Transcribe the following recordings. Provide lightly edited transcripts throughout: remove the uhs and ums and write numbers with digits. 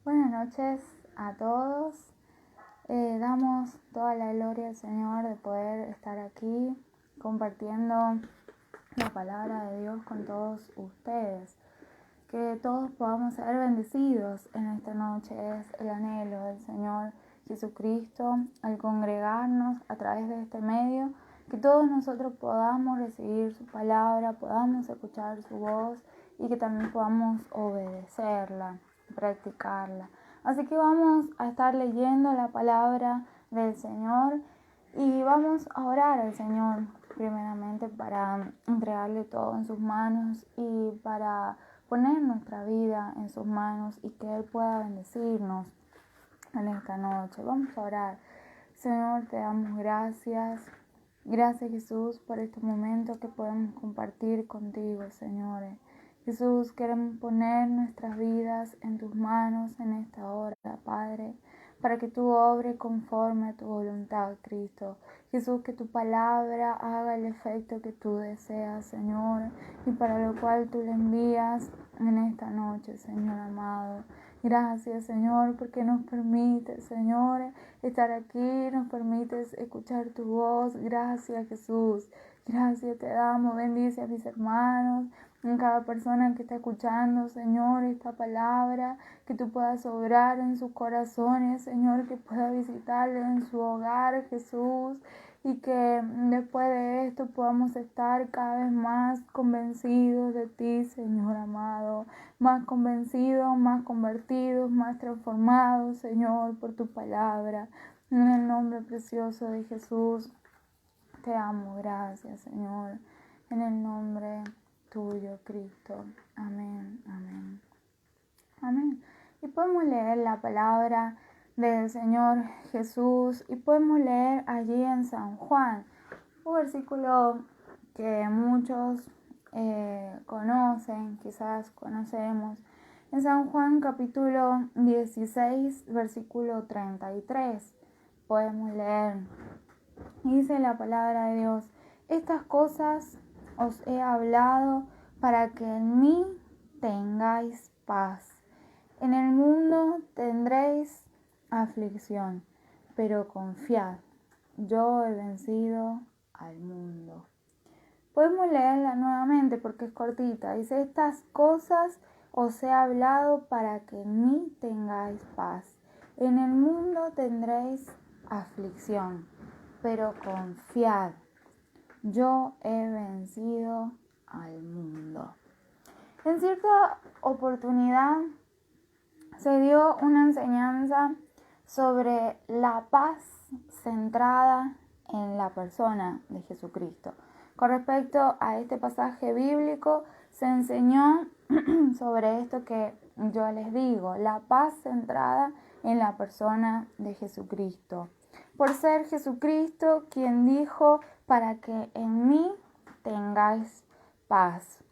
Buenas noches a todos. Damos toda la gloria al Señor de poder estar aquí compartiendo la palabra de Dios con todos ustedes. Que todos podamos ser bendecidos en esta noche. Es el anhelo del Señor Jesucristo al congregarnos a través de este medio. Que todos nosotros podamos recibir su palabra, podamos escuchar su voz y que también podamos obedecerla, practicarla. Así que vamos a estar leyendo la palabra del Señor y vamos a orar al Señor primeramente para entregarle todo en sus manos y para poner nuestra vida en sus manos y que Él pueda bendecirnos en esta noche. Vamos a orar. Señor, te damos gracias. Gracias, Jesús, por este momento que podemos compartir contigo, Señor. Jesús, queremos poner nuestras vidas en tus manos en esta hora, Padre, para que tú obres conforme a tu voluntad, Cristo. Jesús, que tu palabra haga el efecto que tú deseas, Señor, y para lo cual tú le envías en esta noche, Señor amado. Gracias, Señor, porque nos permites, Señor, estar aquí, nos permites escuchar tu voz. Gracias, Jesús. Gracias te damos. Bendice a mis hermanos, en cada persona que está escuchando, Señor, esta palabra, que tú puedas obrar en sus corazones, Señor, que pueda visitarle en su hogar, Jesús, y que después de esto podamos estar cada vez más convencidos de ti, Señor amado, más convencidos, más convertidos, más transformados, Señor, por tu palabra. En el nombre precioso de Jesús, te amo, gracias, Señor. En el nombre tuyo, Cristo. Amén, amén. Amén. Y podemos leer la palabra del Señor Jesús y podemos leer allí en San Juan, un versículo que muchos conocen, quizás conocemos. En San Juan capítulo 16, versículo 33, podemos leer. Dice la palabra de Dios: estas cosas os he hablado para que en mí tengáis paz. En el mundo tendréis aflicción, pero confiad, yo he vencido al mundo. Podemos leerla nuevamente porque es cortita. Dice: estas cosas os he hablado para que en mí tengáis paz. En el mundo tendréis aflicción, pero confiad, yo he vencido al mundo. En cierta oportunidad se dio una enseñanza sobre la paz centrada en la persona de Jesucristo. Con respecto a este pasaje bíblico, se enseñó sobre esto que yo les digo, la paz centrada en la persona de Jesucristo. Por ser Jesucristo quien dijo: para que en mí tengáis paz.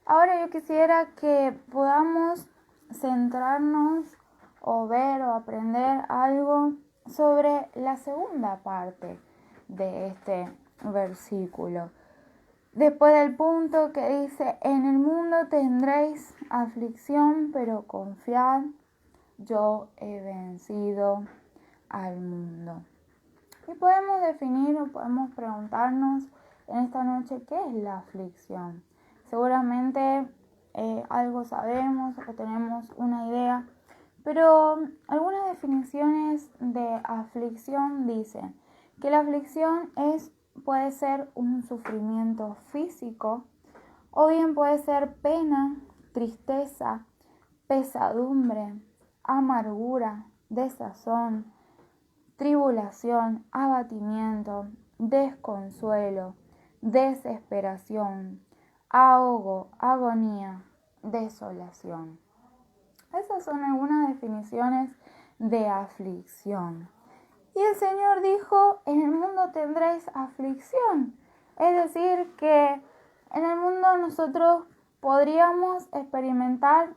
Ahora yo quisiera que podamos centrarnos o ver o aprender algo sobre la segunda parte de este versículo. Después del punto que dice: en el mundo tendréis aflicción, pero confiad, yo he vencido al mundo. Y podemos definir o podemos preguntarnos en esta noche: ¿qué es la aflicción? Seguramente algo sabemos o tenemos una idea, pero algunas definiciones de aflicción dicen que la aflicción puede ser un sufrimiento físico, o bien puede ser pena, tristeza, pesadumbre, amargura, desazón, tribulación, abatimiento, desconsuelo, desesperación, ahogo, agonía, desolación. Esas son algunas definiciones de aflicción. Y el Señor dijo: en el mundo tendréis aflicción. Es decir, que en el mundo nosotros podríamos experimentar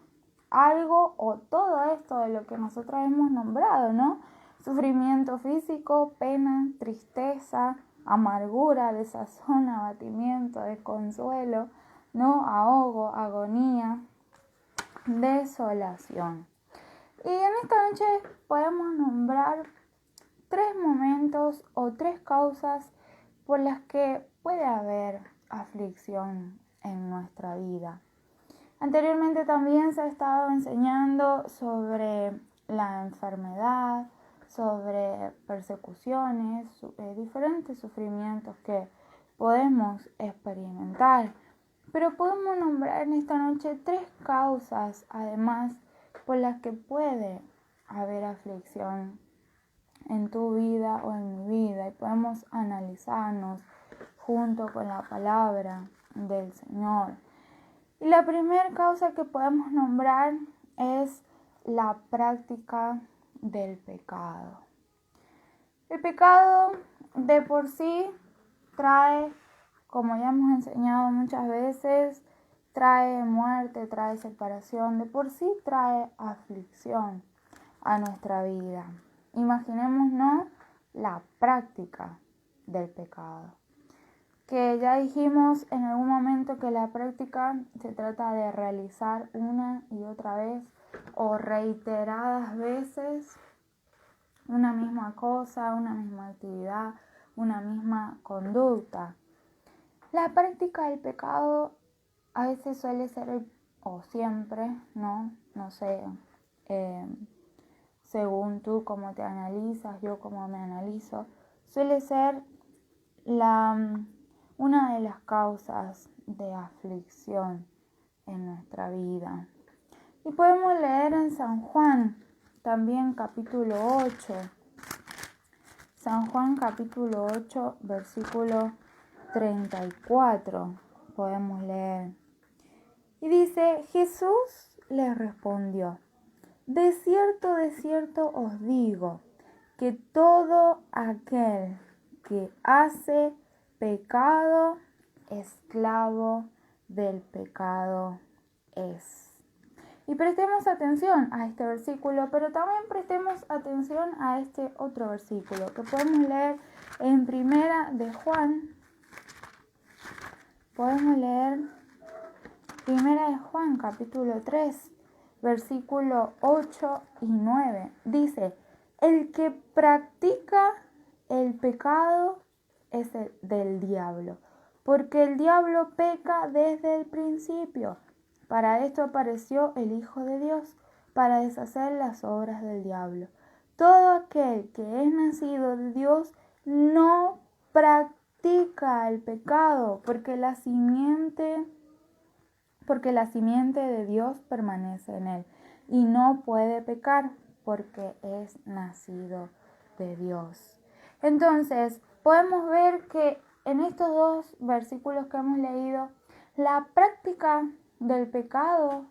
algo o todo esto de lo que nosotros hemos nombrado, ¿no? Sufrimiento físico, pena, tristeza, amargura, desazón, abatimiento, desconsuelo, ¿no? Ahogo, agonía, desolación. Y en esta noche podemos nombrar 3 momentos o 3 causas por las que puede haber aflicción en nuestra vida. Anteriormente también se ha estado enseñando sobre la enfermedad, sobre persecuciones, diferentes sufrimientos que podemos experimentar. Pero podemos nombrar en esta noche 3 causas, además, por las que puede haber aflicción en tu vida o en mi vida, y podemos analizarnos junto con la palabra del Señor. Y la primera causa que podemos nombrar es la práctica del pecado. El pecado de por sí trae, como ya hemos enseñado muchas veces, trae muerte, trae separación, de por sí trae aflicción a nuestra vida. Imaginémonos la práctica del pecado. Que ya dijimos en algún momento que la práctica se trata de realizar una y otra vez o reiteradas veces una misma cosa, una misma actividad, una misma conducta. La práctica del pecado a veces suele ser, o siempre, no sé, según tú cómo te analizas, yo cómo me analizo, suele ser una de las causas de aflicción en nuestra vida. Y podemos leer en San Juan, también capítulo 8. San Juan capítulo 8, versículo 34. Podemos leer. Y dice, Jesús le respondió, de cierto os digo, que todo aquel que hace pecado, esclavo del pecado es. Y prestemos atención a este versículo, pero también prestemos atención a este otro versículo que podemos leer en Primera de Juan. Podemos leer Primera de Juan, capítulo 3, versículo 8 y 9. Dice, el que practica el pecado es el del diablo, porque el diablo peca desde el principio. Para esto apareció el Hijo de Dios, para deshacer las obras del diablo. Todo aquel que es nacido de Dios no practica el pecado, porque la simiente de Dios permanece en él, y no puede pecar, porque es nacido de Dios. Entonces, podemos ver que en estos 2 versículos que hemos leído, la práctica del pecado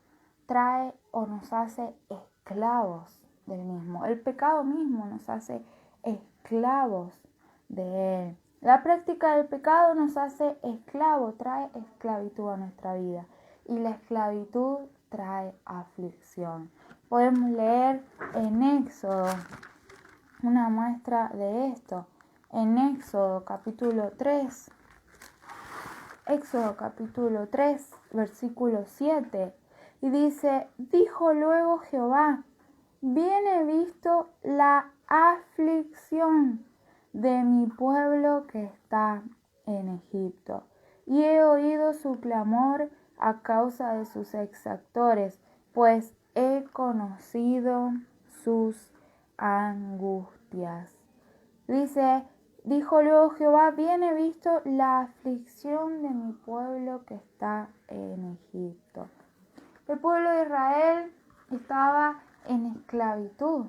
trae o nos hace esclavos del mismo. El pecado mismo nos hace esclavos de él. La práctica del pecado nos hace esclavos, trae esclavitud a nuestra vida. Y la esclavitud trae aflicción. Podemos leer en Éxodo una muestra de esto. En Éxodo capítulo 3. Éxodo capítulo 3, versículo 7. Y dice, dijo luego Jehová, bien he visto la aflicción de mi pueblo que está en Egipto, y he oído su clamor a causa de sus exactores, pues he conocido sus angustias. Dice, dijo luego Jehová, bien he visto la aflicción de mi pueblo que está en Egipto. El pueblo de Israel estaba en esclavitud,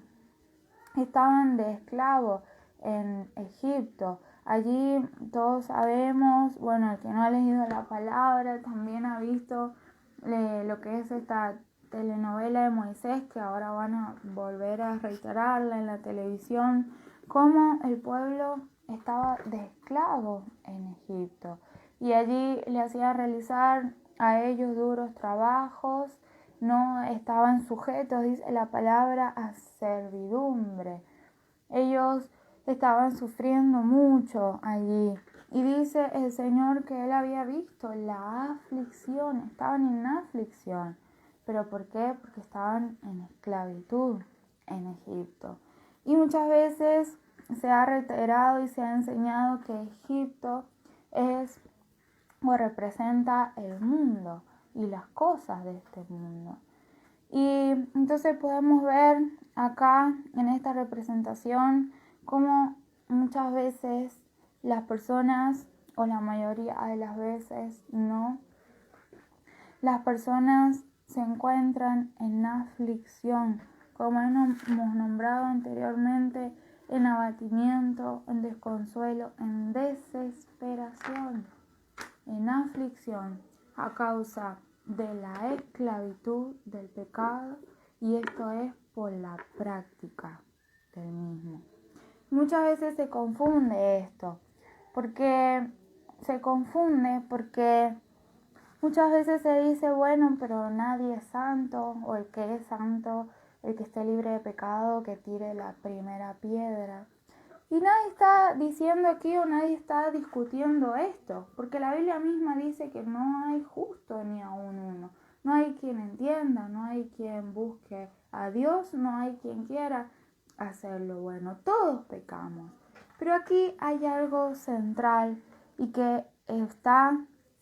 estaban de esclavos en Egipto. Allí todos sabemos, bueno, el que no ha leído la palabra también ha visto lo que es esta telenovela de Moisés, que ahora van a volver a reiterarla en la televisión, cómo el pueblo estaba de esclavo en Egipto. Y allí le hacía realizar a ellos duros trabajos, no estaban sujetos, dice la palabra, a servidumbre. Ellos estaban sufriendo mucho allí. Y dice el Señor que Él había visto la aflicción, estaban en aflicción. ¿Pero por qué? Porque estaban en esclavitud. en Egipto. Y muchas veces se ha reiterado y se ha enseñado que Egipto es o representa el mundo y las cosas de este mundo. Y entonces podemos ver acá en esta representación cómo muchas veces las personas, o la mayoría de las veces no, las personas se encuentran en aflicción, como hemos nombrado anteriormente, en abatimiento, en desconsuelo, en desesperación, en aflicción a causa de la esclavitud del pecado, y esto es por la práctica del mismo. Muchas veces se confunde esto, porque muchas veces se dice, bueno, pero nadie es santo, o el que es santo, el que esté libre de pecado, que tire la primera piedra. Y nadie está diciendo aquí o nadie está discutiendo esto, porque la Biblia misma dice que no hay justo ni aún uno. No hay quien entienda, no hay quien busque a Dios, no hay quien quiera hacer lo bueno. Todos pecamos. Pero aquí hay algo central y que está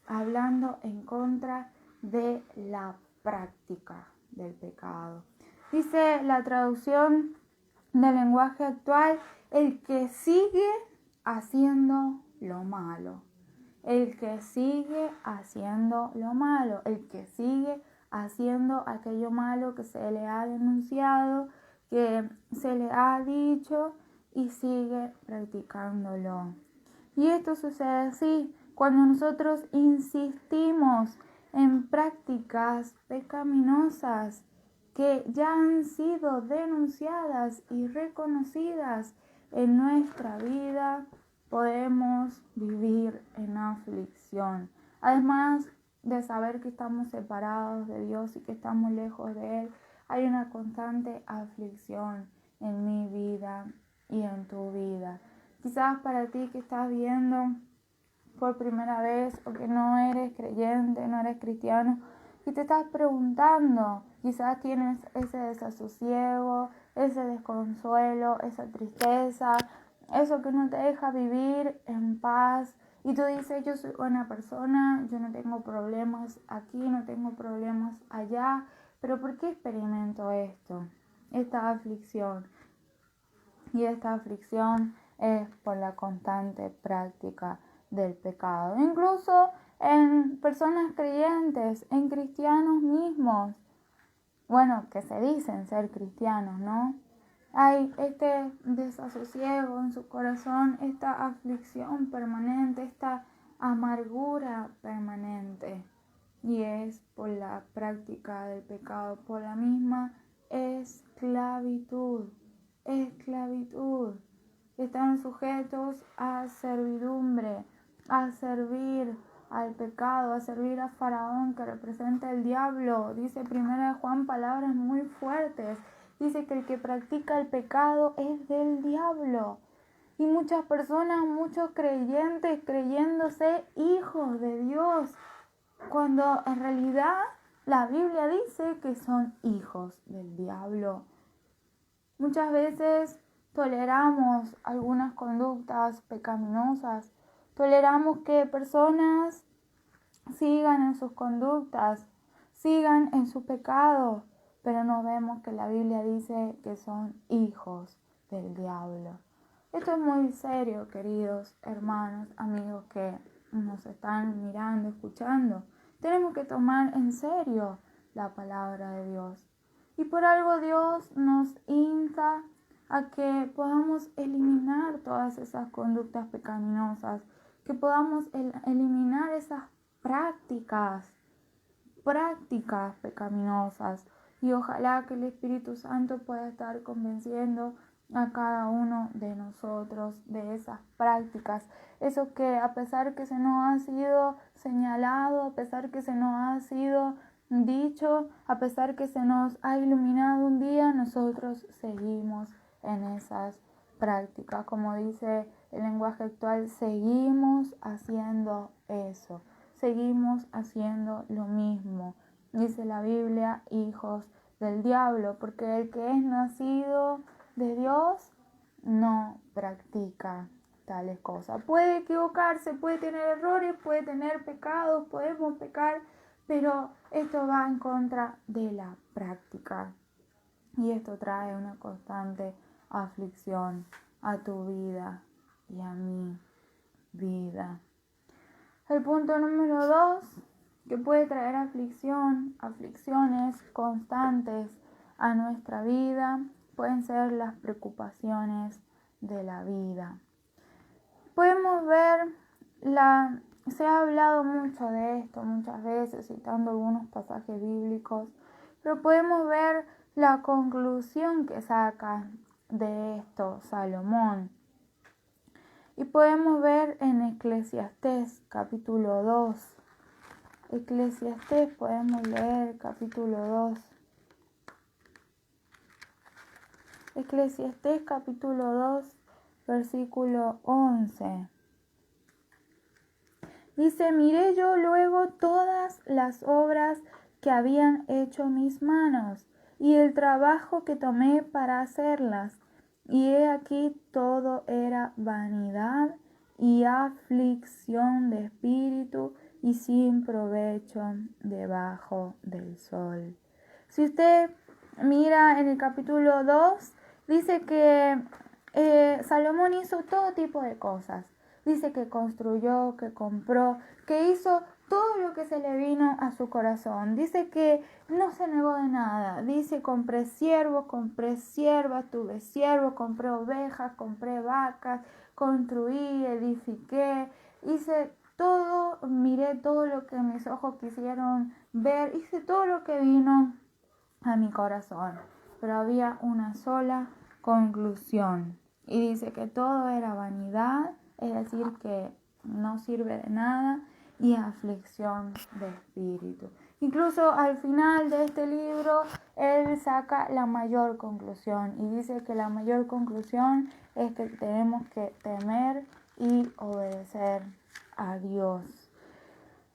hablando en contra de la práctica del pecado. Dice la traducción del lenguaje actual: el que sigue haciendo lo malo. El que sigue haciendo lo malo. El que sigue haciendo aquello malo que se le ha denunciado, que se le ha dicho, y sigue practicándolo. Y esto sucede así cuando nosotros insistimos en prácticas pecaminosas que ya han sido denunciadas y reconocidas en nuestra vida. Podemos vivir en aflicción. Además de saber que estamos separados de Dios y que estamos lejos de Él, hay una constante aflicción en mi vida y en tu vida. Quizás para ti que estás viendo por primera vez, o que no eres creyente, no eres cristiano, y te estás preguntando, quizás tienes ese desasosiego, ese desconsuelo, esa tristeza, eso que no te deja vivir en paz, y tú dices, yo soy buena persona, yo no tengo problemas aquí, no tengo problemas allá, pero ¿por qué experimento esto? Esta aflicción. Y esta aflicción es por la constante práctica del pecado. Incluso en personas creyentes, en cristianos mismos, bueno, que se dicen ser cristianos, ¿no? Hay este desasosiego en su corazón, esta aflicción permanente, esta amargura permanente. Y es por la práctica del pecado, por la misma esclavitud. Están sujetos a servidumbre, a servir al pecado, a servir a Faraón, que representa el diablo. Dice 1 Juan palabras muy fuertes. Dice que el que practica el pecado es del diablo. Y muchas personas, muchos creyentes, creyéndose hijos de Dios, cuando en realidad la Biblia dice que son hijos del diablo. Muchas veces toleramos algunas conductas pecaminosas, toleramos que personas sigan en sus conductas, sigan en su pecado, pero no vemos que la Biblia dice que son hijos del diablo. Esto es muy serio, queridos hermanos, amigos que nos están mirando, escuchando. Tenemos que tomar en serio la palabra de Dios. Y por algo Dios nos insta a que podamos eliminar todas esas conductas pecaminosas, que podamos eliminar esas prácticas pecaminosas. Y ojalá que el Espíritu Santo pueda estar convenciendo a cada uno de nosotros de esas prácticas, eso que a pesar que se nos ha sido señalado, a pesar que se nos ha sido dicho, a pesar que se nos ha iluminado un día, nosotros seguimos en esas prácticas. Como dice el lenguaje actual, seguimos haciendo eso, seguimos haciendo lo mismo. Dice la Biblia, hijos del diablo, porque el que es nacido de Dios no practica tales cosas. Puede equivocarse, puede tener errores, puede tener pecados, podemos pecar, pero esto va en contra de la práctica. Y esto trae una constante aflicción a tu vida y a mi vida. El punto número 2, que puede traer aflicciones constantes a nuestra vida, pueden ser las preocupaciones de la vida. Podemos ver, se ha hablado mucho de esto muchas veces, citando algunos pasajes bíblicos, pero podemos ver la conclusión que saca de esto Salomón. Y podemos ver en Eclesiastés capítulo 2. Eclesiastés podemos leer capítulo 2. Eclesiastés capítulo 2, versículo 11. Dice, miré yo luego todas las obras que habían hecho mis manos y el trabajo que tomé para hacerlas. Y he aquí todo era vanidad y aflicción de espíritu y sin provecho debajo del sol. Si usted mira en el capítulo 2, dice que Salomón hizo todo tipo de cosas. Dice que construyó, que compró, que hizo todo lo que se le vino a su corazón. Dice que no se negó de nada. Dice, compré siervos, compré siervas, tuve siervos, compré ovejas, compré vacas, construí, edifiqué, hice todo, miré todo lo que mis ojos quisieron ver, hice todo lo que vino a mi corazón. Pero había una sola conclusión. Y dice que todo era vanidad, es decir, que no sirve de nada, y aflicción de espíritu. Incluso al final de este libro, él saca la mayor conclusión y dice que la mayor conclusión es que tenemos que temer y obedecer a Dios.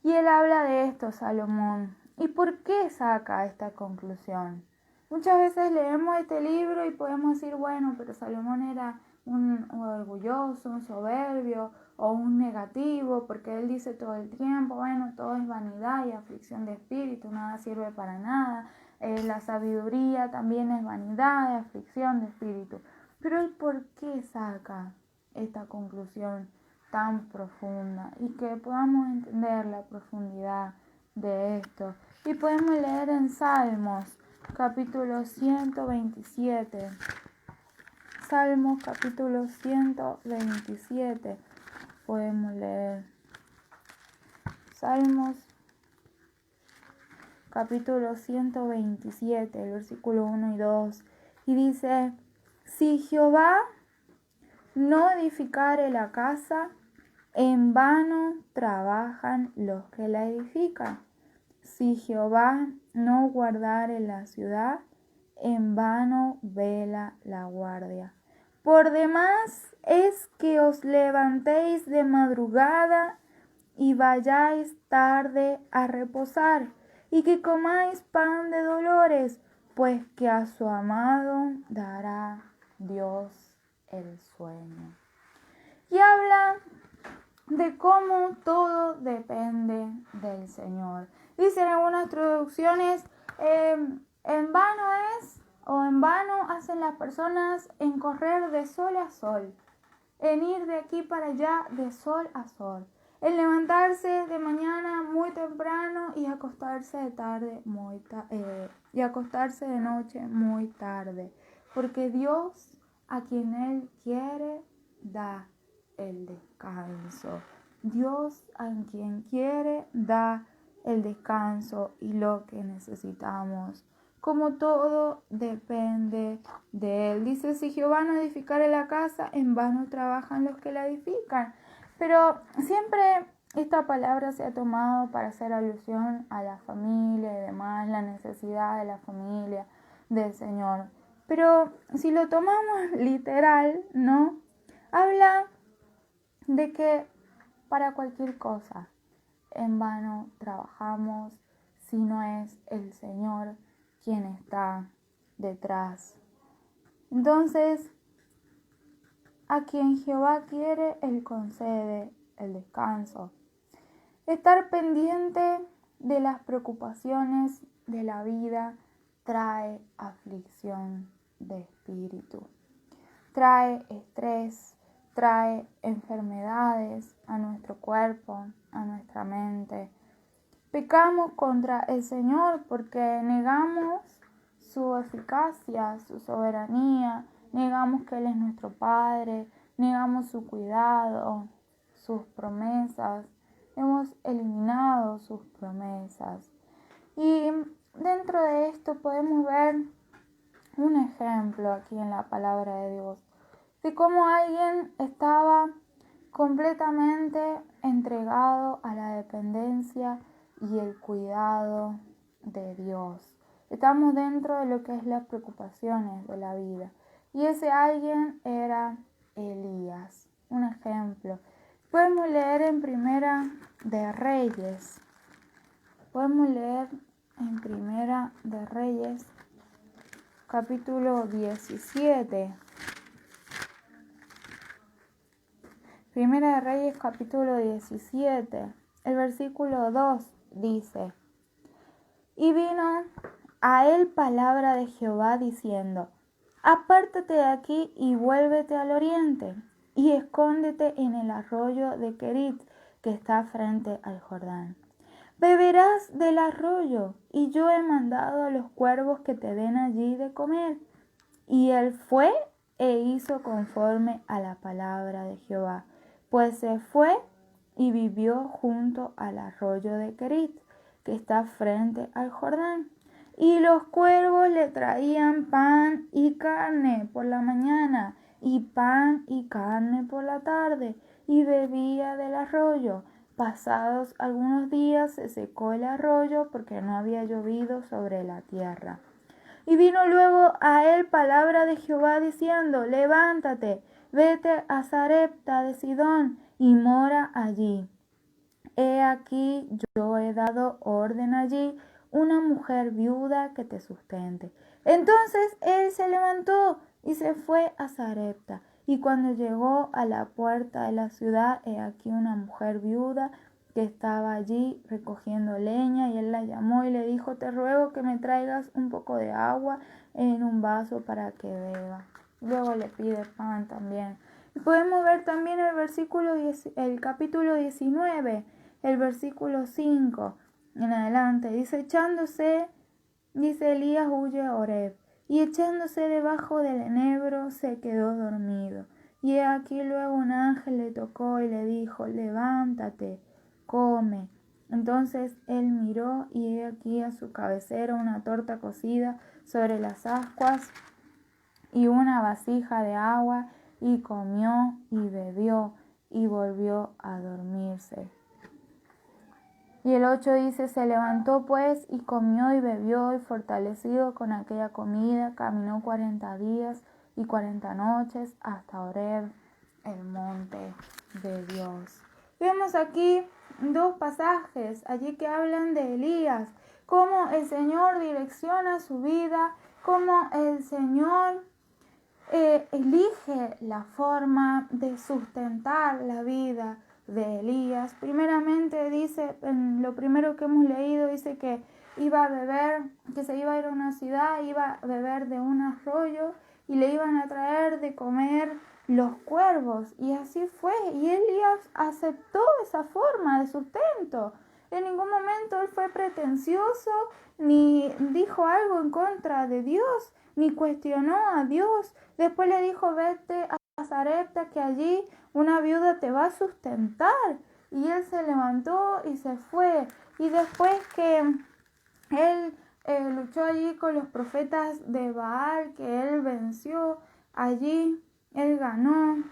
Y él habla de esto, Salomón. ¿Y por qué saca esta conclusión? Muchas veces leemos este libro y podemos decir, bueno, pero Salomón era un orgulloso, un soberbio o un negativo, porque él dice todo el tiempo, bueno, todo es vanidad y aflicción de espíritu, nada sirve para nada. La sabiduría también es vanidad y aflicción de espíritu. Pero él, ¿por qué saca esta conclusión tan profunda? Y que podamos entender la profundidad de esto. Y podemos leer en Salmos capítulo 127. Salmos capítulo 127. Podemos leer. Salmos capítulo 127, el versículo 1 y 2. Y dice, si Jehová no edificare la casa, en vano trabajan los que la edifican. Si Jehová no guardare la ciudad, en vano vela la guardia. Por demás es que os levantéis de madrugada y vayáis tarde a reposar, y que comáis pan de dolores, pues que a su amado dará Dios el sueño. Y habla de cómo todo depende del Señor. Dicen algunas traducciones, en vano es, o en vano hacen las personas en correr de sol a sol, en ir de aquí para allá de sol a sol, en levantarse de mañana muy temprano y acostarse de tarde y acostarse de noche muy tarde, porque Dios a quien Él quiere da el descanso. Dios a quien quiere da el descanso y lo que necesitamos. Como todo depende de Él. Dice, si Jehová no edificare la casa, en vano trabajan los que la edifican. Pero siempre esta palabra se ha tomado para hacer alusión a la familia y demás, la necesidad de la familia del Señor. Pero si lo tomamos literal, ¿no? Habla de que para cualquier cosa en vano trabajamos si no es el Señor quien está detrás. Entonces, a quien Jehová quiere, Él concede el descanso. Estar pendiente de las preocupaciones de la vida trae aflicción de espíritu, trae estrés, trae enfermedades a nuestro cuerpo, a nuestra mente. Pecamos contra el Señor porque negamos su eficacia, su soberanía, negamos que Él es nuestro Padre, negamos su cuidado, sus promesas, hemos eliminado sus promesas. Y dentro de esto podemos ver un ejemplo aquí en la palabra de Dios, de cómo alguien estaba completamente entregado a la dependencia y el cuidado de Dios. Estamos dentro de lo que es las preocupaciones de la vida. Y ese alguien era Elías. Un ejemplo. Podemos leer en Primera de Reyes. Podemos leer en Primera de Reyes, capítulo 17. Primera de Reyes, capítulo 17. El versículo 2 dice: Y vino a él palabra de Jehová diciendo: Apártate de aquí y vuélvete al oriente, y escóndete en el arroyo de Querit, que está frente al Jordán. Beberás del arroyo, y yo he mandado a los cuervos que te den allí de comer. Y él fue e hizo conforme a la palabra de Jehová, pues se fue y vivió junto al arroyo de Querit, que está frente al Jordán. Y los cuervos le traían pan y carne por la mañana, y pan y carne por la tarde, y bebía del arroyo. Pasados algunos días se secó el arroyo porque no había llovido sobre la tierra. Y vino luego a él palabra de Jehová diciendo: Levántate, vete a Sarepta de Sidón y mora allí. He aquí yo he dado orden allí una mujer viuda que te sustente. Entonces él se levantó y se fue a Sarepta. Y cuando llegó a la puerta de la ciudad, he aquí una mujer viuda que estaba allí recogiendo leña, y él la llamó y le dijo: Te ruego que me traigas un poco de agua en un vaso para que beba. Luego le pide pan también. Y podemos ver también el capítulo 19, el versículo 5 en adelante. Dice Elías huye a Horeb, y echándose debajo del enebro se quedó dormido. Y he aquí luego un ángel le tocó y le dijo: Levántate, come. Entonces él miró, y he aquí a su cabecera una torta cocida sobre las ascuas y una vasija de agua, y comió y bebió y volvió a dormirse. Y el 8 dice: Se levantó pues y comió y bebió, y fortalecido con aquella comida caminó 40 días y 40 noches hasta Horeb, el monte de Dios. Vemos aquí dos pasajes allí que hablan de Elías, cómo el Señor direcciona su vida, cómo el Señor elige la forma de sustentar la vida de Elías. Primeramente dice, en lo primero que hemos leído, dice que iba a beber, que se iba a ir a una ciudad, iba a beber de un arroyo y le iban a traer de comer los cuervos. Y así fue. Y Elías aceptó esa forma de sustento. En ningún momento él fue pretencioso, ni dijo algo en contra de Dios, ni cuestionó a Dios. Después le dijo: Vete a Sarepta, que allí una viuda te va a sustentar. Y él se levantó y se fue. Y después que él luchó allí con los profetas de Baal, que él venció, allí él ganó,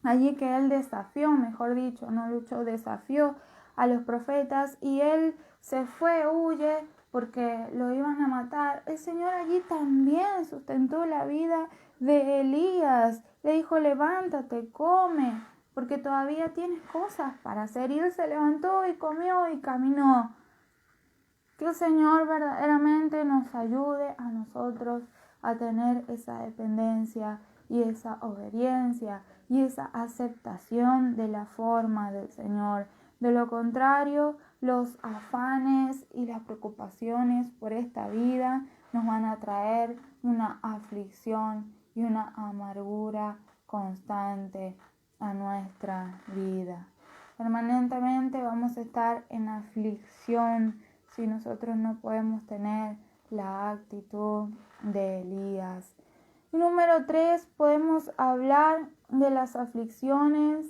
allí que él desafió, mejor dicho, no luchó, desafió a los profetas, y él se fue, huye, porque lo iban a matar. El Señor allí también sustentó la vida de Elías. Le dijo: Levántate, come, porque todavía tienes cosas para hacer. Y él se levantó y comió y caminó. Que el Señor verdaderamente nos ayude a nosotros a tener esa dependencia y esa obediencia y esa aceptación de la forma del Señor. De lo contrario, los afanes y las preocupaciones por esta vida nos van a traer una aflicción y una amargura constante a nuestra vida. Permanentemente vamos a estar en aflicción si nosotros no podemos tener la actitud de Elías. Y número 3, podemos hablar de las aflicciones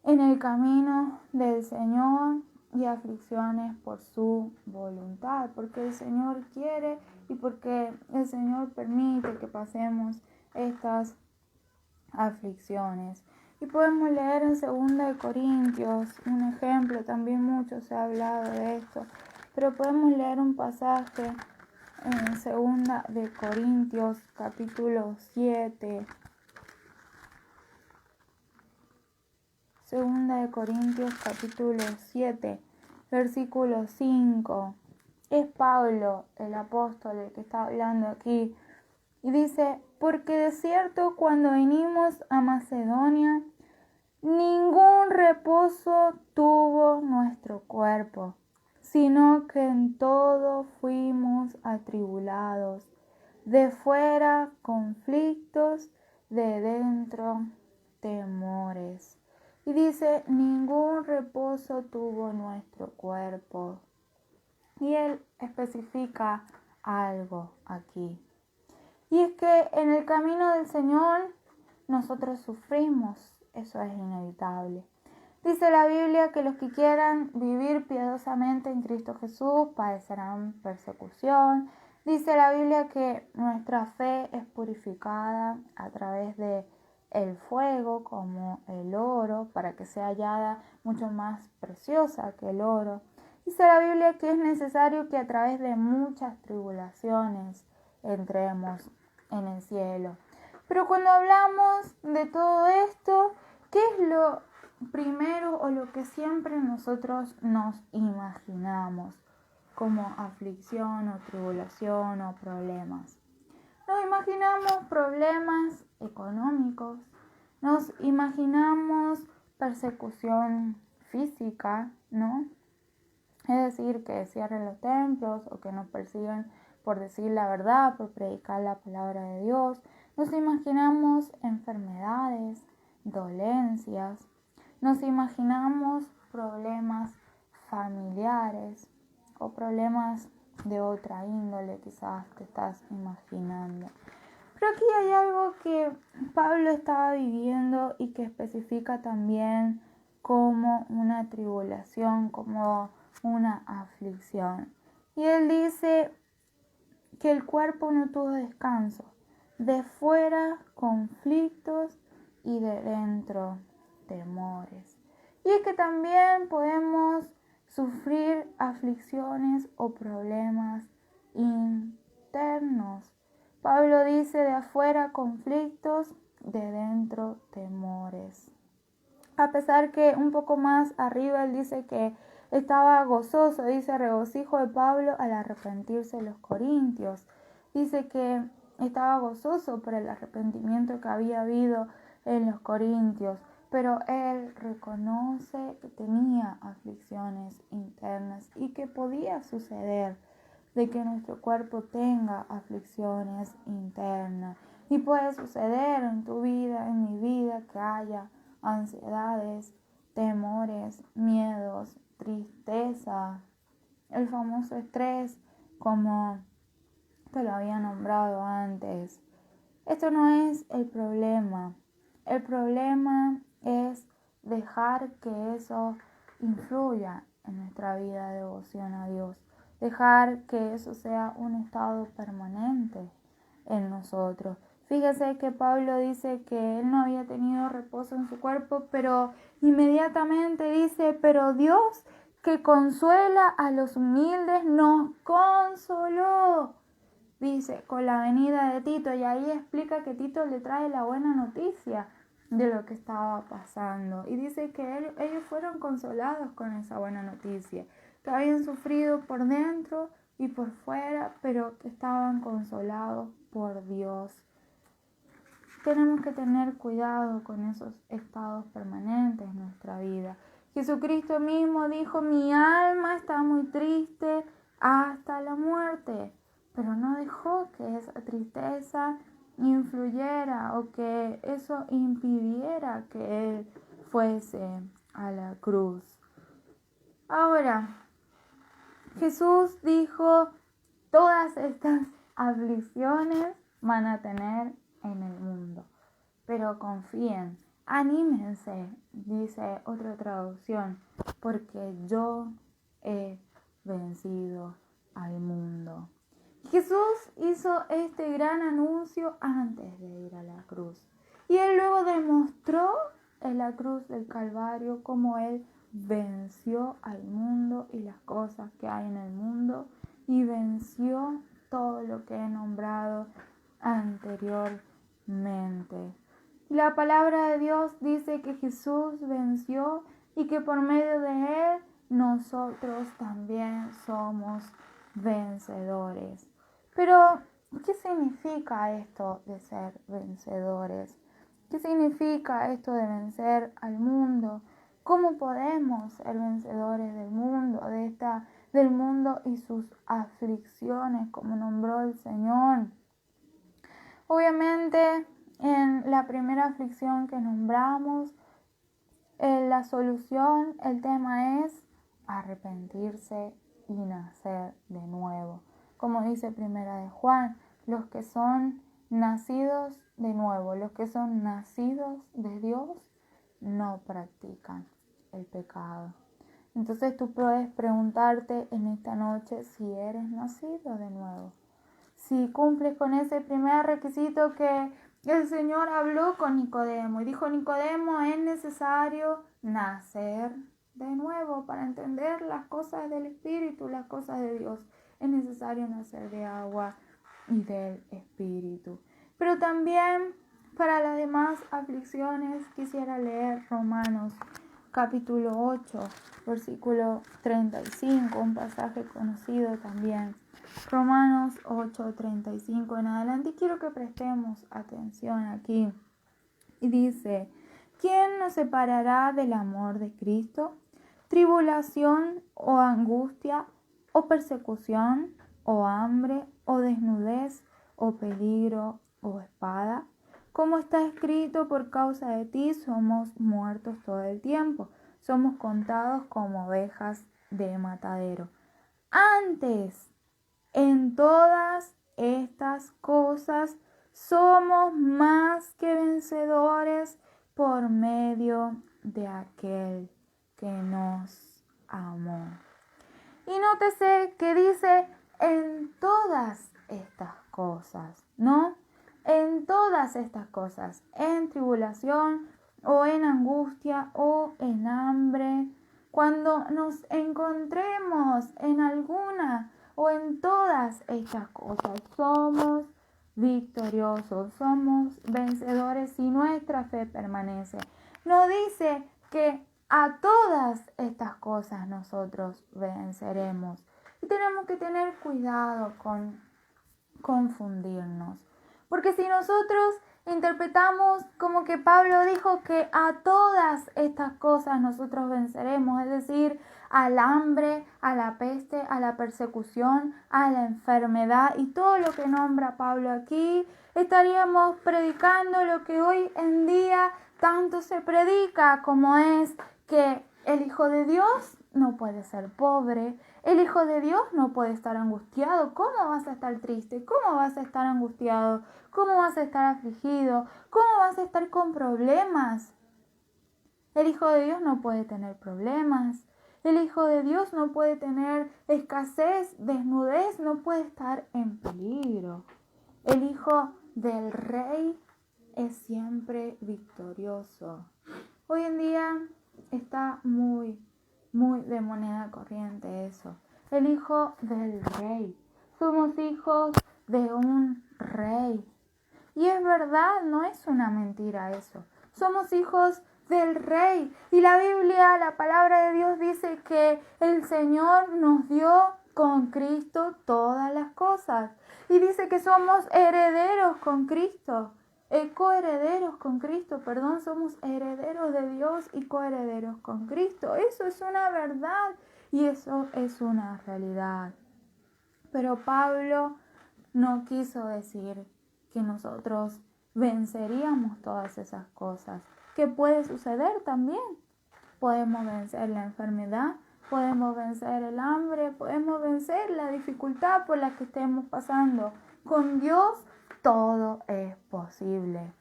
en el camino del Señor y aflicciones por su voluntad, porque el Señor quiere y porque el Señor permite que pasemos estas aflicciones. Y podemos leer en 2 Corintios, un ejemplo, también mucho se ha hablado de esto, pero podemos leer un pasaje en 2 Corintios capítulo 7. 2 Corintios capítulo 7, versículo 5. Es Pablo, el apóstol, el que está hablando aquí. Y dice, porque de cierto cuando vinimos a Macedonia, ningún reposo tuvo nuestro cuerpo, sino que en todo fuimos atribulados, de fuera conflictos, de dentro temores. Y dice, ningún reposo tuvo nuestro cuerpo. Y él especifica algo aquí. Y es que en el camino del Señor nosotros sufrimos, eso es inevitable. Dice la Biblia que los que quieran vivir piadosamente en Cristo Jesús padecerán persecución. Dice la Biblia que nuestra fe es purificada a través de el fuego como el oro para que sea hallada mucho más preciosa que el oro. Dice la Biblia que es necesario que a través de muchas tribulaciones entremos en el cielo. Pero cuando hablamos de todo esto, ¿qué es lo primero o lo que siempre nosotros nos imaginamos como aflicción o tribulación o problemas? Nos imaginamos problemas económicos, nos imaginamos persecución física, ¿no? Es decir, que cierren los templos o que nos persigan por decir la verdad, por predicar la palabra de Dios. Nos imaginamos enfermedades, dolencias. Nos imaginamos problemas familiares o problemas de otra índole, quizás te estás imaginando. Pero aquí hay algo que Pablo estaba viviendo y que especifica también como una tribulación, como una aflicción. Y él dice que el cuerpo no tuvo descanso, de fuera conflictos y de dentro temores. Y es que también podemos sufrir aflicciones o problemas internos. Pablo dice de afuera conflictos, de dentro temores. A pesar que un poco más arriba él dice que estaba gozoso, dice regocijo de Pablo al arrepentirse de los corintios. Dice que estaba gozoso por el arrepentimiento que había habido en los corintios, pero él reconoce que tenía aflicciones internas y que podía suceder de que nuestro cuerpo tenga aflicciones internas. Y puede suceder en tu vida, en mi vida, que haya ansiedades, temores, miedos, tristeza, el famoso estrés, como te lo había nombrado antes. Esto no es el problema. El problema es dejar que eso influya en nuestra vida de devoción a Dios. Dejar que eso sea un estado permanente en nosotros. Fíjese que Pablo dice que él no había tenido reposo en su cuerpo, pero inmediatamente dice, pero Dios que consuela a los humildes nos consoló, dice, con la venida de Tito. Y ahí explica que Tito le trae la buena noticia de lo que estaba pasando. Y dice que ellos fueron consolados con esa buena noticia. que habían sufrido por dentro y por fuera, pero que estaban consolados por Dios. Tenemos que tener cuidado con esos estados permanentes en nuestra vida. Jesucristo mismo dijo: mi alma está muy triste hasta la muerte, pero no dejó que esa tristeza influyera o que eso impidiera que Él fuese a la cruz. Ahora, Jesús dijo: todas estas aflicciones van a tener en el mundo, pero confíen, anímense, dice otra traducción, porque yo he vencido al mundo. Jesús hizo este gran anuncio antes de ir a la cruz, y Él luego demostró en la cruz del Calvario cómo Él venció al mundo y las cosas que hay en el mundo, y venció todo lo que he nombrado anteriormente. La palabra de Dios dice que Jesús venció y que por medio de Él nosotros también somos vencedores. Pero, ¿qué significa esto de ser vencedores? ¿Qué significa esto de vencer al mundo? ¿Cómo podemos ser vencedores del mundo, del mundo y sus aflicciones, como nombró el Señor? Obviamente, en la primera aflicción que nombramos, la solución, el tema es arrepentirse y nacer de nuevo. Como dice Primera de Juan, los que son nacidos de nuevo, los que son nacidos de Dios, no practican el pecado. Entonces tú puedes preguntarte en esta noche si eres nacido de nuevo. Si cumples con ese primer requisito que el Señor habló con Nicodemo y dijo: Nicodemo, es necesario nacer de nuevo para entender las cosas del Espíritu, las cosas de Dios. Es necesario nacer de agua y del Espíritu. Pero también para las demás aflicciones quisiera leer Romanos capítulo 8, versículo 35, un pasaje conocido también. Romanos 8, 35 en adelante. Quiero que prestemos atención aquí. Y dice: ¿quién nos separará del amor de Cristo? ¿Tribulación o angustia o persecución o hambre o desnudez o peligro o espada? Como está escrito: por causa de ti somos muertos todo el tiempo, somos contados como ovejas de matadero. Antes, en todas estas cosas somos más que vencedores por medio de aquel que nos amó. Y nótese que dice en todas estas cosas, ¿no? En todas estas cosas, en tribulación o en angustia o en hambre, cuando nos encontremos en alguna o en todas estas cosas, somos victoriosos, somos vencedores si nuestra fe permanece. No dice que a todas estas cosas nosotros venceremos. Y tenemos que tener cuidado con confundirnos. Porque si nosotros interpretamos como que Pablo dijo que a todas estas cosas nosotros venceremos, es decir, al hambre, a la peste, a la persecución, a la enfermedad y todo lo que nombra Pablo aquí, estaríamos predicando lo que hoy en día tanto se predica, como es que el Hijo de Dios no puede ser pobre, el Hijo de Dios no puede estar angustiado. ¿Cómo vas a estar triste? ¿Cómo vas a estar angustiado? ¿Cómo vas a estar afligido? ¿Cómo vas a estar con problemas? El Hijo de Dios no puede tener problemas. El Hijo de Dios no puede tener escasez, desnudez, no puede estar en peligro. El Hijo del Rey es siempre victorioso. Hoy en día está muy de moneda corriente eso. El Hijo del Rey. Somos hijos de un rey. Y es verdad, no es una mentira eso. Somos hijos del Rey. Y la Biblia, la palabra de Dios dice que el Señor nos dio con Cristo todas las cosas. Y dice que somos herederos con Cristo. Coherederos con Cristo, somos herederos de Dios y coherederos con Cristo. Eso es una verdad y eso es una realidad. Pero Pablo no quiso decir que nosotros venceríamos todas esas cosas. ¿Qué puede suceder también? Podemos vencer la enfermedad, podemos vencer el hambre, podemos vencer la dificultad por la que estemos pasando. Con Dios todo es posible.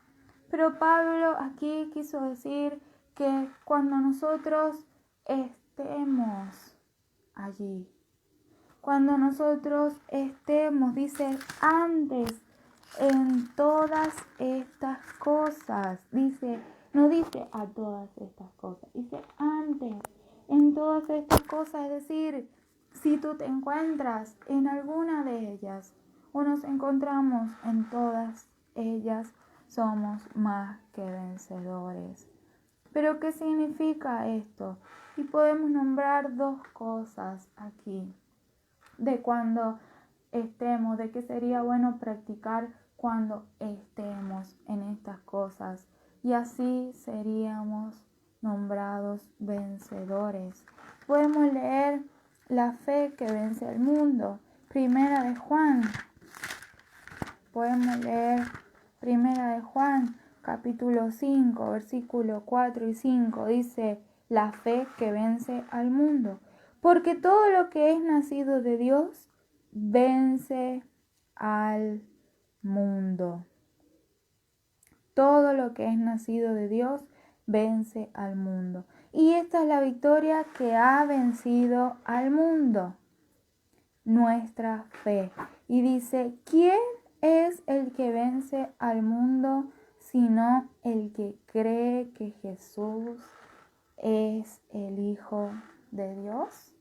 Pero Pablo aquí quiso decir que cuando nosotros estemos allí, cuando nosotros estemos, dice, antes en todas estas cosas, dice, no dice a todas estas cosas, dice antes en todas estas cosas, es decir, si tú te encuentras en alguna de ellas o nos encontramos en todas ellas, somos más que vencedores. ¿Pero qué significa esto? Y podemos nombrar dos cosas aquí, de cuando estemos, de que sería bueno practicar cuando estemos en estas cosas. Y así seríamos nombrados vencedores. Podemos leer la fe que vence al mundo. Primera de Juan. Podemos leer Primera de Juan, capítulo 5, versículo 4 y 5. Dice, la fe que vence al mundo. Porque todo lo que es nacido de Dios vence al mundo. Todo lo que es nacido de Dios vence al mundo. Y esta es la victoria que ha vencido al mundo, nuestra fe. Y dice, ¿quién es el que vence al mundo sino el que cree que Jesús es el Hijo de Dios?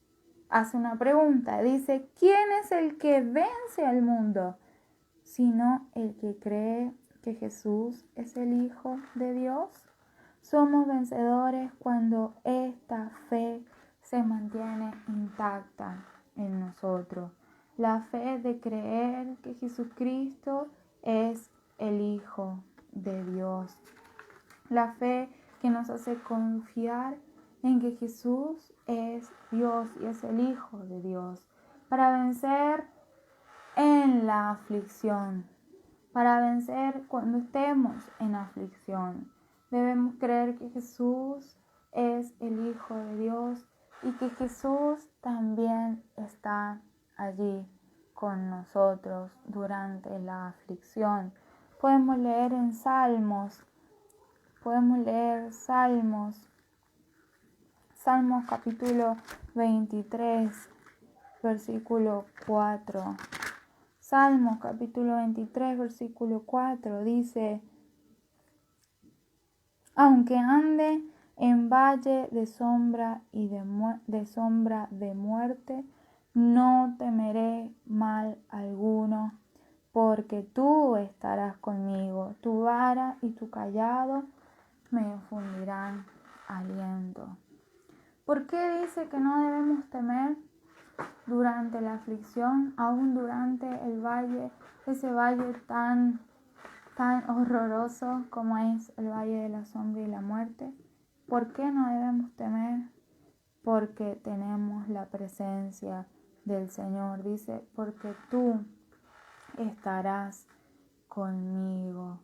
Hace una pregunta, dice, ¿quién es el que vence al mundo sino el que cree que Jesús es el Hijo de Dios? Somos vencedores cuando esta fe se mantiene intacta en nosotros. La fe de creer que Jesucristo es el Hijo de Dios. La fe que nos hace confiar en que Jesús es Dios y es el Hijo de Dios. Para vencer en la aflicción, para vencer cuando estemos en aflicción, debemos creer que Jesús es el Hijo de Dios y que Jesús también está allí con nosotros durante la aflicción. Podemos leer en Salmos capítulo 23, versículo 4. Salmos capítulo 23, versículo 4 dice, aunque ande en valle de sombra y de sombra de muerte, no temeré mal alguno, porque tú estarás conmigo, tu vara y tu cayado me infundirán aliento. ¿Por qué dice que no debemos temer durante la aflicción, aún durante el valle, ese valle tan horroroso como es el valle de la sombra y la muerte? ¿Por qué no debemos temer? Porque tenemos la presencia del Señor. Dice, porque tú estarás conmigo.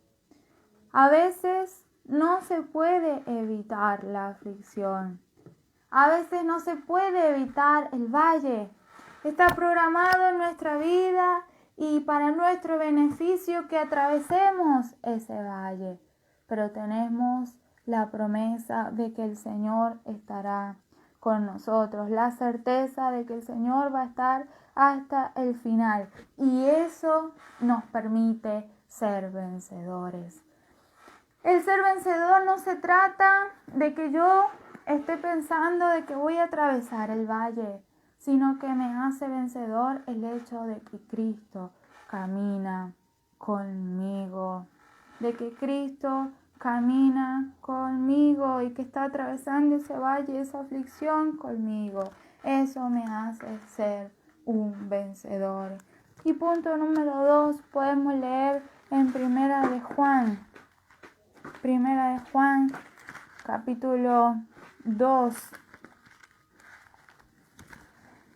A veces no se puede evitar la aflicción. A veces no se puede evitar el valle. Está programado en nuestra vida y para nuestro beneficio que atravesemos ese valle. Pero tenemos la promesa de que el Señor estará con nosotros, la certeza de que el Señor va a estar hasta el final. Y eso nos permite ser vencedores. El ser vencedor no se trata de que yo esté pensando de que voy a atravesar el valle, sino que me hace vencedor el hecho de que Cristo camina conmigo, de que Cristo camina conmigo y que está atravesando ese valle, esa aflicción conmigo. Eso me hace ser un vencedor. Y punto número 2, podemos leer en Primera de Juan, capítulo 2.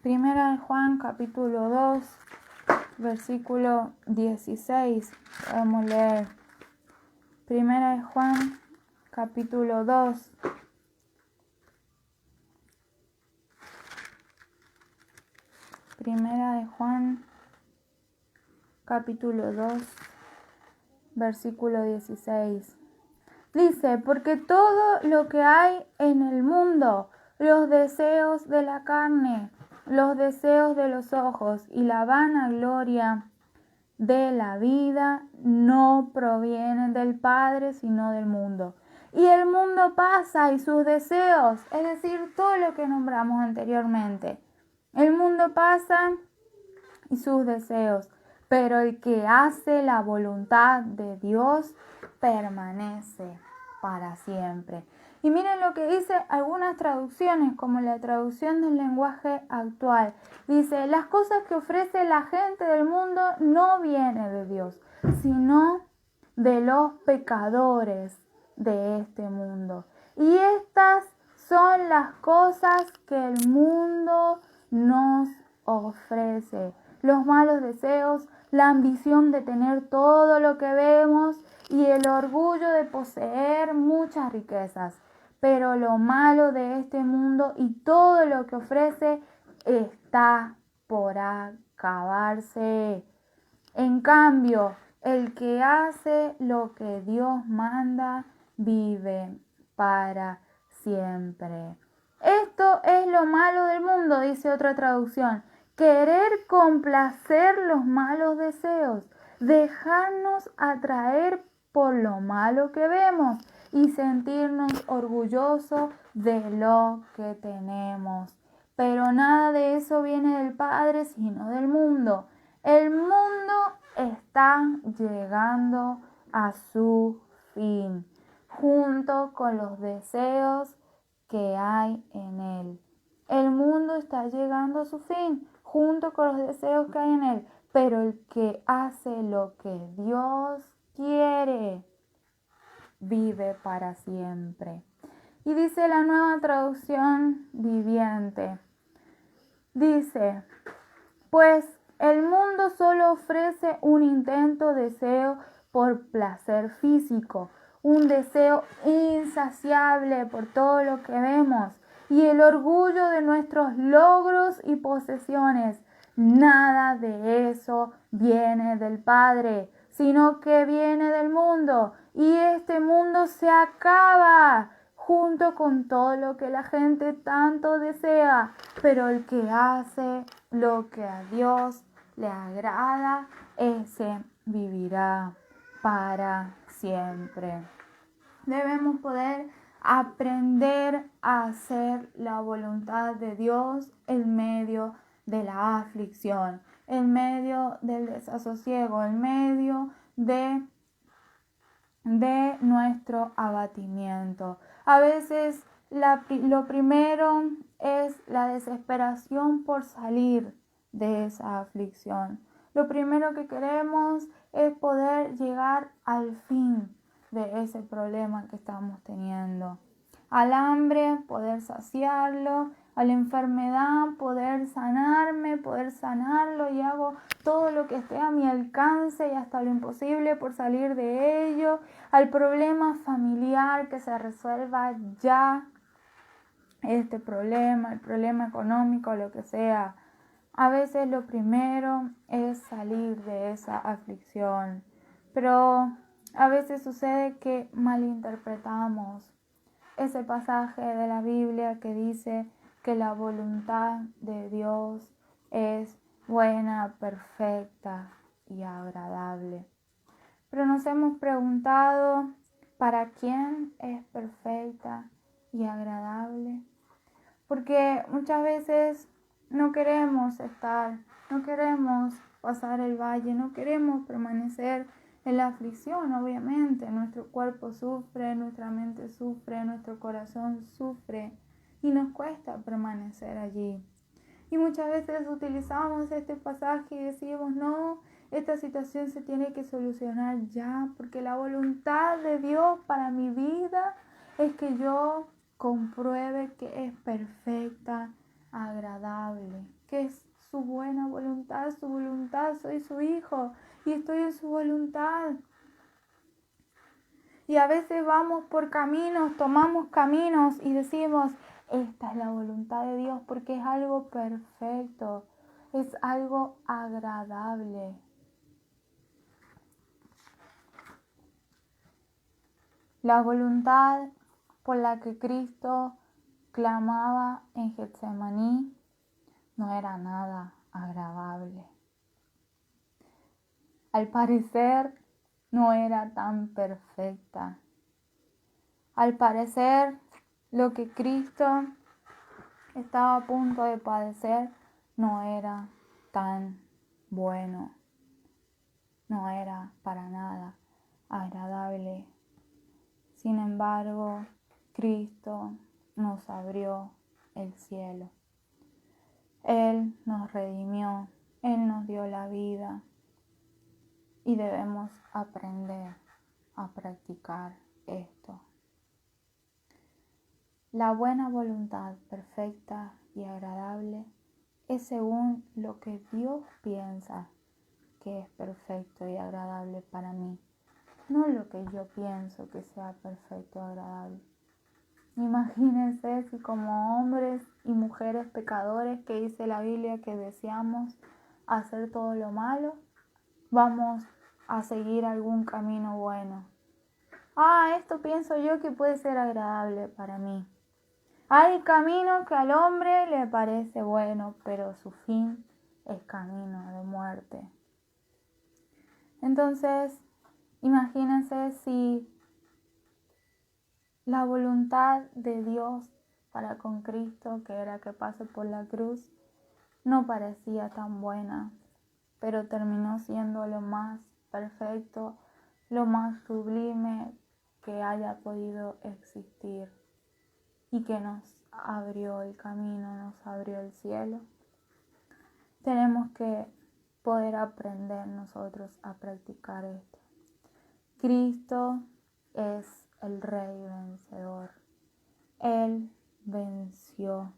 Primera de Juan, capítulo 2, versículo 16. Podemos leer. Primera de Juan, capítulo 2. Primera de Juan, capítulo 2, versículo 16. Dice, porque todo lo que hay en el mundo, los deseos de la carne, los deseos de los ojos y la vanagloria de la vida, no provienen del Padre, sino del mundo. Y el mundo pasa y sus deseos, es decir, todo lo que nombramos anteriormente. El mundo pasa y sus deseos, pero el que hace la voluntad de Dios permanece para siempre. Y miren lo que dice algunas traducciones, como la traducción del lenguaje actual. Dice, las cosas que ofrece la gente del mundo no vienen de Dios, sino de los pecadores de este mundo. Y estas son las cosas que el mundo nos ofrece. Los malos deseos, la ambición de tener todo lo que vemos y el orgullo de poseer muchas riquezas. Pero lo malo de este mundo y todo lo que ofrece está por acabarse. En cambio, el que hace lo que Dios manda vive para siempre. Esto es lo malo del mundo, dice otra traducción. Querer complacer los malos deseos, dejarnos atraer por lo malo que vemos y sentirnos orgullosos de lo que tenemos. Pero nada de eso viene del Padre, sino del mundo. El mundo está llegando a su fin, junto con los deseos que hay en él. El mundo está llegando a su fin, junto con los deseos que hay en él, pero el que hace lo que Dios quiere, vive para siempre. Y dice la Nueva Traducción Viviente, dice, pues el mundo solo ofrece un intento deseo por placer físico, un deseo insaciable por todo lo que vemos y el orgullo de nuestros logros y posesiones. Nada de eso viene del Padre, sino que viene del mundo, y este mundo se acaba junto con todo lo que la gente tanto desea, pero el que hace lo que a Dios le agrada, ese vivirá para siempre. Debemos poder aprender a hacer la voluntad de Dios en medio de la aflicción, en medio del desasosiego, en medio de nuestro abatimiento. A veces lo primero es la desesperación por salir de esa aflicción. Lo primero que queremos es poder llegar al fin de ese problema que estamos teniendo. Al hambre, poder saciarlo. A la enfermedad, poder sanarme, poder sanarlo, y hago todo lo que esté a mi alcance y hasta lo imposible por salir de ello. Al problema familiar, que se resuelva ya este problema, el problema económico, lo que sea. A veces lo primero es salir de esa aflicción, pero a veces sucede que malinterpretamos ese pasaje de la Biblia que dice que la voluntad de Dios es buena, perfecta y agradable. Pero nos hemos preguntado, ¿para quién es perfecta y agradable? Porque muchas veces no queremos pasar el valle, no queremos permanecer en la aflicción, obviamente. Nuestro cuerpo sufre, nuestra mente sufre, nuestro corazón sufre y nos cuesta permanecer allí. Y muchas veces utilizamos este pasaje y decimos, no, esta situación se tiene que solucionar ya, porque la voluntad de Dios para mi vida es que yo compruebe que es perfecta, agradable, que es su buena voluntad, soy su hijo y estoy en su voluntad. Y a veces vamos por caminos, tomamos caminos y decimos, esta es la voluntad de Dios porque es algo perfecto, es algo agradable. La voluntad por la que Cristo clamaba en Getsemaní no era nada agradable. Al parecer no era tan perfecta. Al parecer lo que Cristo estaba a punto de padecer no era tan bueno, no era para nada agradable. Sin embargo, Cristo nos abrió el cielo. Él nos redimió, Él nos dio la vida y debemos aprender a practicar esto. La buena voluntad perfecta y agradable es según lo que Dios piensa que es perfecto y agradable para mí, no lo que yo pienso que sea perfecto y agradable. Imagínense si como hombres y mujeres pecadores, que dice la Biblia que deseamos hacer todo lo malo, vamos a seguir algún camino bueno. Esto pienso yo que puede ser agradable para mí. Hay camino que al hombre le parece bueno, pero su fin es camino de muerte. Entonces, imagínense si la voluntad de Dios para con Cristo, que era que pase por la cruz, no parecía tan buena, pero terminó siendo lo más perfecto, lo más sublime que haya podido existir y que nos abrió el camino, nos abrió el cielo. Tenemos que poder aprender nosotros a practicar esto. Cristo es el Rey vencedor. Él venció.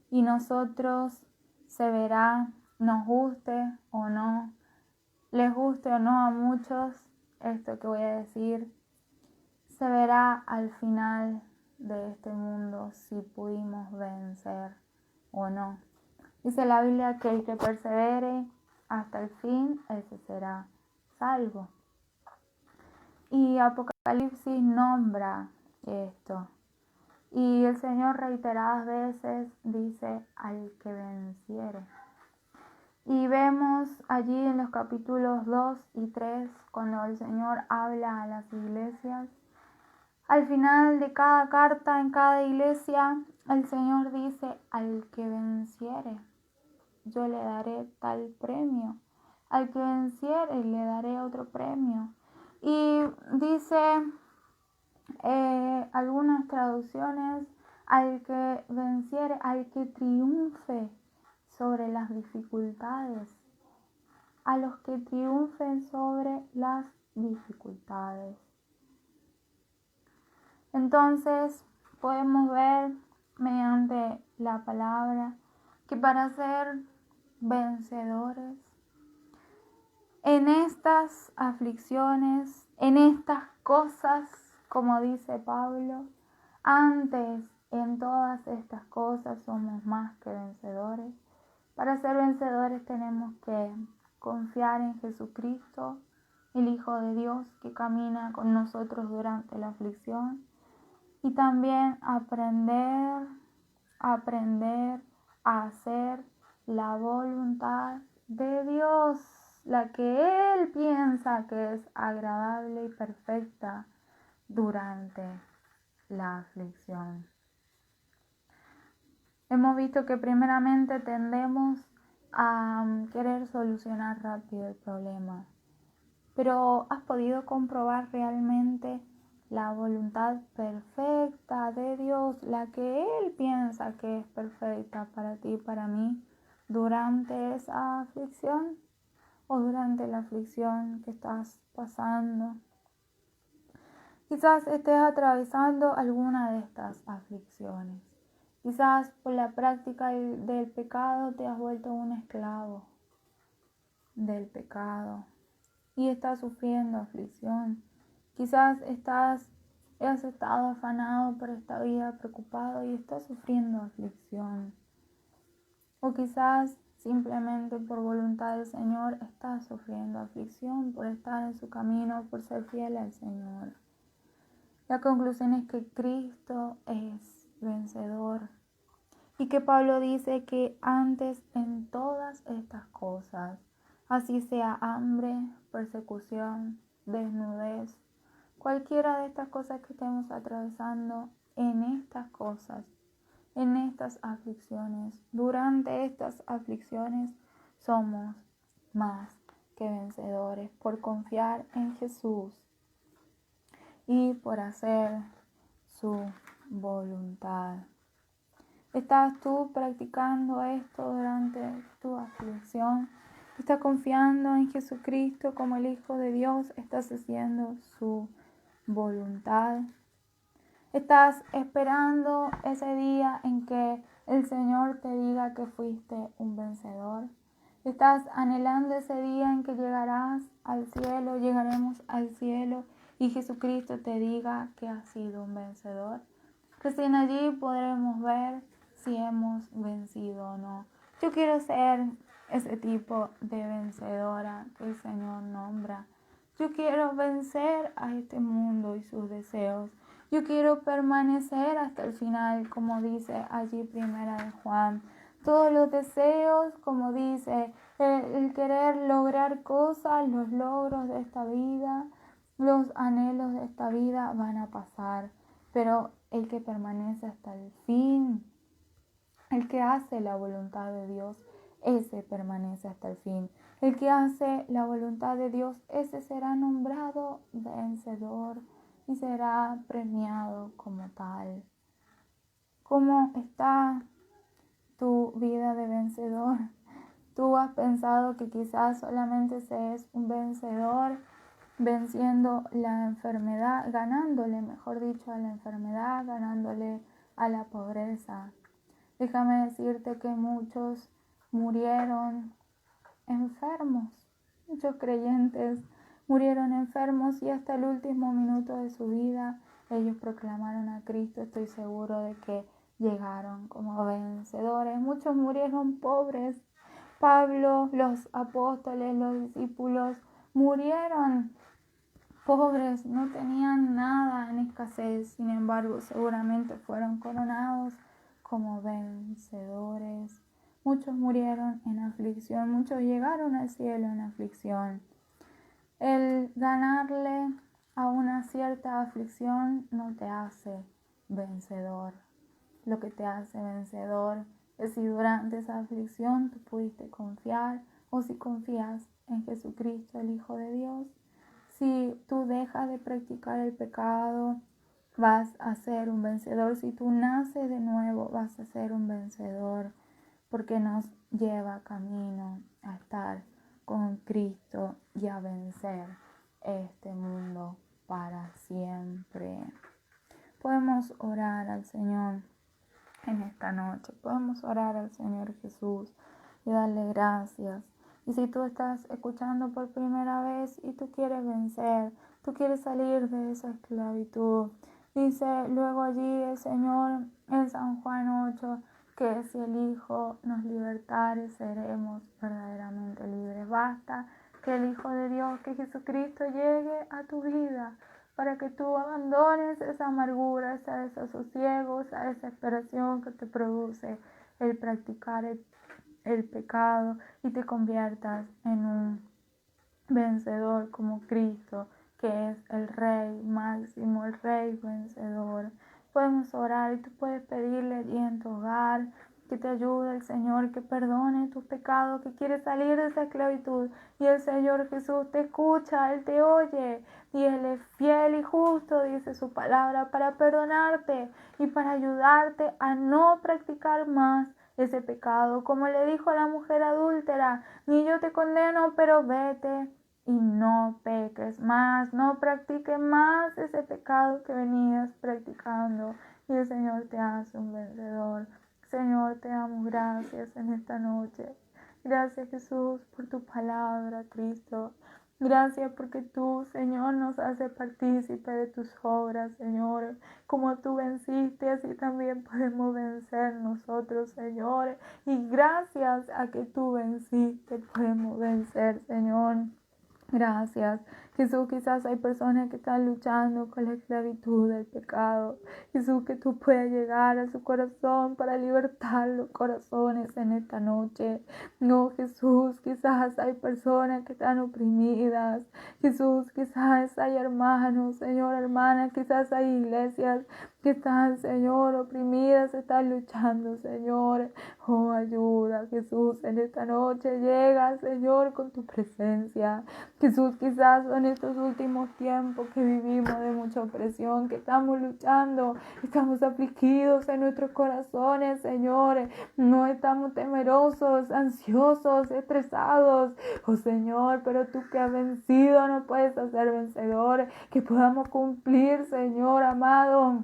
Y nosotros se verá, nos guste o no, les guste o no a muchos, esto que voy a decir, se verá al final de este mundo si pudimos vencer o no. Dice la Biblia que el que persevere hasta el fin, ese será salvo. Y Apocalipsis nombra esto. Y el Señor reiteradas veces dice al que venciere. Y vemos allí en los capítulos 2 y 3, cuando el Señor habla a las iglesias, al final de cada carta, en cada iglesia, el Señor dice al que venciere, yo le daré tal premio. Al que venciere le daré otro premio. Y dice algunas traducciones, al que venciere, al que triunfe sobre las dificultades, a los que triunfen sobre las dificultades. Entonces podemos ver mediante la palabra que para ser vencedores en estas aflicciones, en estas cosas, como dice Pablo, antes en todas estas cosas somos más que vencedores. Para ser vencedores tenemos que confiar en Jesucristo, el Hijo de Dios que camina con nosotros durante la aflicción, y también aprender a hacer la voluntad de Dios, la que Él piensa que es agradable y perfecta durante la aflicción. Hemos visto que primeramente tendemos a querer solucionar rápido el problema, pero ¿has podido comprobar realmente la voluntad perfecta de Dios, la que Él piensa que es perfecta para ti y para mí, durante esa aflicción o durante la aflicción que estás pasando? Quizás estés atravesando alguna de estas aflicciones. Quizás por la práctica del pecado te has vuelto un esclavo del pecado y estás sufriendo aflicción. Quizás has estado afanado por esta vida, preocupado y estás sufriendo aflicción. O quizás simplemente por voluntad del Señor estás sufriendo aflicción por estar en su camino, por ser fiel al Señor. La conclusión es que Cristo es vencedor y que Pablo dice que antes en todas estas cosas, así sea hambre, persecución, desnudez, cualquiera de estas cosas que estemos atravesando, en estas cosas, en estas aflicciones, durante estas aflicciones, somos más que vencedores por confiar en Jesús y por hacer su voluntad. ¿Estás tú practicando esto durante tu aflicción? ¿Estás confiando en Jesucristo como el Hijo de Dios? ¿Estás haciendo su voluntad? ¿Estás esperando ese día en que el Señor te diga que fuiste un vencedor? ¿Estás anhelando ese día en que llegarás al cielo, llegaremos al cielo y Jesucristo te diga que has sido un vencedor? Recién allí podremos ver si hemos vencido o no. Yo quiero ser ese tipo de vencedora que el Señor nombra. Yo quiero vencer a este mundo y sus deseos. Yo quiero permanecer hasta el final, como dice allí Primera de Juan. Todos los deseos, como dice, el querer lograr cosas, los logros de esta vida, los anhelos de esta vida van a pasar. Pero el que permanece hasta el fin, el que hace la voluntad de Dios, ese permanece hasta el fin. El que hace la voluntad de Dios, ese será nombrado vencedor y será premiado como tal. ¿Cómo está tu vida de vencedor? ¿Tú has pensado que quizás solamente se es un vencedor venciendo la enfermedad, ganándole, mejor dicho, a la enfermedad, ganándole a la pobreza? Déjame decirte que muchos murieron enfermos, muchos creyentes murieron enfermos y hasta el último minuto de su vida ellos proclamaron a Cristo. Estoy seguro de que llegaron como vencedores. Muchos murieron pobres. Pablo, los apóstoles, los discípulos murieron pobres, no tenían nada en escasez. Sin embargo, seguramente fueron coronados como vencedores. Muchos murieron en aflicción, muchos llegaron al cielo en aflicción. El ganarle a una cierta aflicción no te hace vencedor. Lo que te hace vencedor es si durante esa aflicción tú pudiste confiar o si confías en Jesucristo, el Hijo de Dios. Si tú dejas de practicar el pecado, vas a ser un vencedor. Si tú naces de nuevo, vas a ser un vencedor, porque nos lleva camino a estar con Cristo y a vencer este mundo para siempre. Podemos orar al Señor en esta noche. Podemos orar al Señor Jesús y darle gracias. Y si tú estás escuchando por primera vez y tú quieres vencer, tú quieres salir de esa esclavitud, dice luego allí el Señor en San Juan 8, que si el Hijo nos libertare, seremos verdaderamente libres. Basta que el Hijo de Dios, que Jesucristo llegue a tu vida para que tú abandones esa amargura, ese desasosiego, esa desesperación que te produce el practicar el pecado y te conviertas en un vencedor como Cristo, que es el Rey máximo, el Rey vencedor. Podemos orar y tú puedes pedirle allí en tu hogar que te ayude el Señor, que perdone tus pecados, que quiere salir de esa esclavitud. Y el Señor Jesús te escucha, Él te oye, y Él es fiel y justo, dice su palabra, para perdonarte y para ayudarte a no practicar más ese pecado. Como le dijo a la mujer adúltera, ni yo te condeno, pero vete y no peques más, no practiques más ese pecado que venías practicando. Y el Señor te hace un vencedor. Señor, te damos gracias en esta noche. Gracias, Jesús, por tu palabra, Cristo. Gracias porque tú, Señor, nos haces partícipe de tus obras, Señor. Como tú venciste, así también podemos vencer nosotros, Señor. Y gracias a que tú venciste, podemos vencer, Señor. Gracias, Jesús. Quizás hay personas que están luchando con la esclavitud del pecado. Jesús, que tú puedas llegar a su corazón para libertar los corazones en esta noche. No, Jesús, quizás hay personas que están oprimidas. Jesús, quizás hay hermanos, Señor, hermanas, quizás hay iglesias que están, Señor, oprimidas, están luchando, Señor. Oh, ayuda, Jesús, en esta noche llega, Señor, con tu presencia. Jesús, quizás en estos últimos tiempos que vivimos de mucha opresión, que estamos luchando, estamos afligidos en nuestros corazones, Señor. No estamos temerosos, ansiosos, estresados, oh Señor, pero tú que has vencido no puedes hacer vencedor, que podamos cumplir, Señor amado.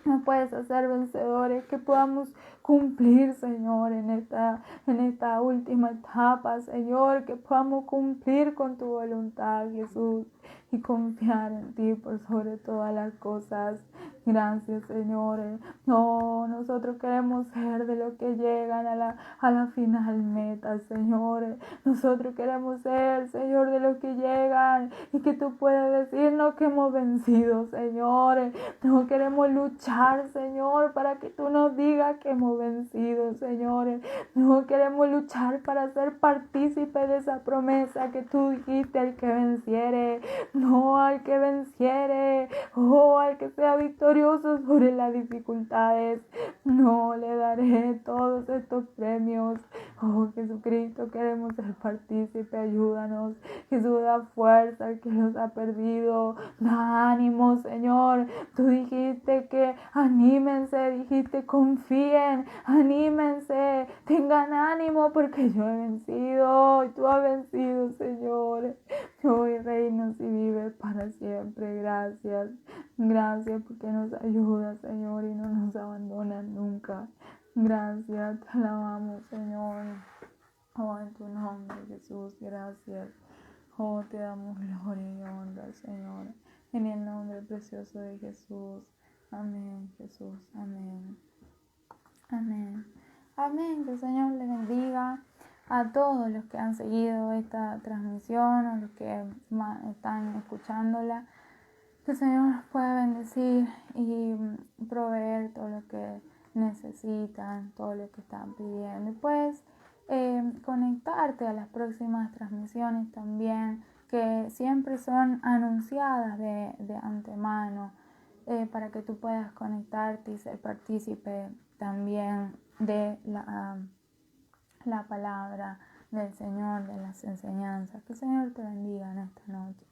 Nos puedes hacer vencedores, que podamos cumplir, Señor, en esta última etapa, Señor, que podamos cumplir con tu voluntad, Jesús, y confiar en ti por sobre todas las cosas. Gracias, Señor. No, nosotros queremos ser de los que llegan a la final meta, Señor. Nosotros queremos ser, Señor, de los que llegan y que tú puedas decirnos que hemos vencido, Señor. No queremos luchar, Señor, para que tú nos digas que hemos vencido, Señor. No queremos luchar para ser partícipe de esa promesa que tú dijiste, al que venciere. No, al que venciere, oh, al que sea victorioso sobre las dificultades. No le daré todos estos premios. Oh, Jesucristo, queremos ser partícipe, ayúdanos. Jesús, da fuerza al que los ha perdido. Da ánimo, Señor. Tú dijiste que anímense, dijiste confíen, anímense, tengan ánimo porque yo he vencido y tú has vencido, Señor. Hoy reinas y vives para siempre. Gracias. Gracias porque nos ayudas, Señor, y no nos abandonas nunca. Gracias, te alabamos, Señor. Oh, en tu nombre, Jesús, gracias. Oh, te damos gloria y honra, Señor. En el nombre precioso de Jesús. Amén, Jesús. Amén. Amén. Amén. Que el Señor les bendiga a todos los que han seguido esta transmisión, a los que están escuchándola. Que el Señor nos pueda bendecir y proveer todo lo que necesitan, todo lo que están pidiendo. Y puedes conectarte a las próximas transmisiones también, que siempre son anunciadas de antemano, para que tú puedas conectarte y ser partícipe también de la palabra del Señor, de las enseñanzas. Que el Señor te bendiga en esta noche.